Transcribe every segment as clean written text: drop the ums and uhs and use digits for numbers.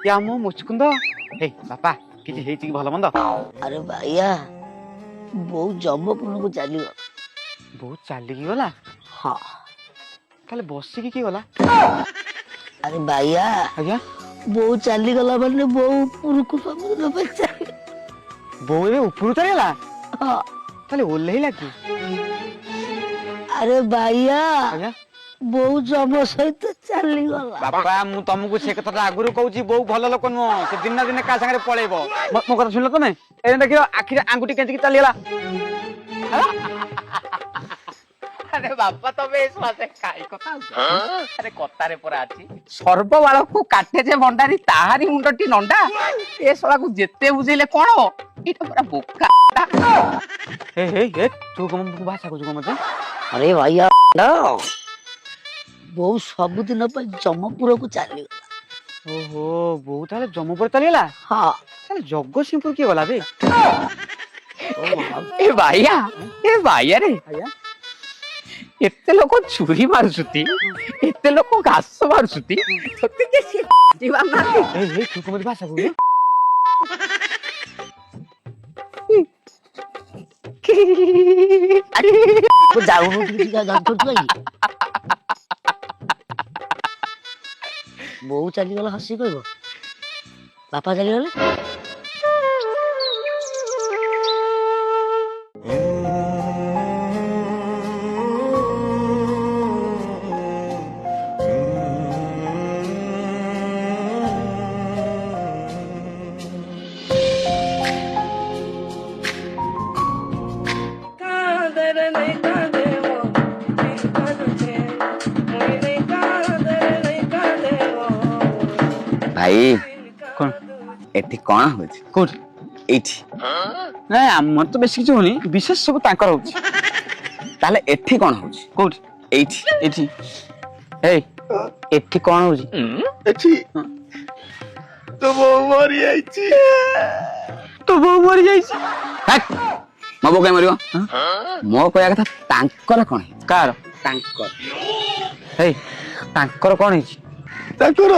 या मो मुचकुंद हे बापा किछि हेछि कि भलो मंद अरे भैया बहुत जम्मपुर को चली बहुत चाली की गला हाँ ताले बसी की गला अरे भैया आज्ञा बहुत चली गला माने बहुत पुर को समुद्र पे चली बो ए ऊपर चली गला हाँ ताले ओल्हेला की अरे भैया आज्ञा बहुत जम सहित चली गला बापा मु तुमको से कथा आगुरु कहूची बहु भलो लोक नु से दिन ना दिन का संगे पळेबो मो कथा सुनलो तमे ए देखियो आखिर आंगुठी केंची चली गला अरे बापा तबे स्वासे काई कथा अरे कतारे पर आछि सर्व बाळ को काटे जे भंडारी ताहारी मुंडटी नंडा ए सोळा को जेते बुझेले कोन इटा पूरा बोका हे तू कम भाषा को जो मते अरे भैया बहुत सबुदिन पर जम्मपुर को चली गला ओहो बहु ताले जम्मू चली गला हाँ ताले जगतसिंहपुर की गला बे ए भाइया रे आया एते लोक चुरी मारुसुती एते लोक घास मारुसुती सत्य के से जीवन मारती हे तू कम भाषा को को जाऊनु किसी का जान छोड़ भाई बहुत चली गला हसी कहबो बापा चली गले भाई कोन एठी कोन होछ कोट एठी ना हमर तो बेसी किछु होनी विशेष सब ताकर होची ताले एठी कोन होछ कोट एठी एठी ए एठी कोन होची एठी तो वो मरि आइछि तो बो मरि जाईसी हट मो बो के मरियो मो कहया कथा तांकर कोन है कार तांकर हे तांकर कोन हेची तांकर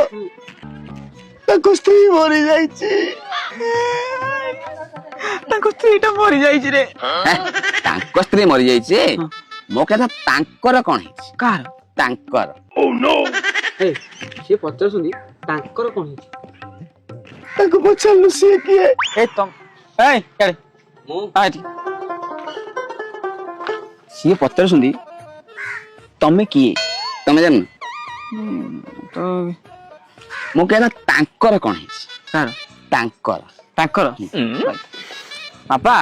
ताको स्त्री मरि जाइछि तांको स्त्रीटा मरि जाईची रे तांको स्त्री मरि जाइछि मो कहया तांकर कोन है कार तांकर ए से पत्र सुनी तांकर कोन हेची ताको पछलु से किए ए तम ए केड़े मु आठी सी पत्र सुनी तमे किए तमे जान तो मो कहया तांकर कोन है कार तांकर तांकर बापा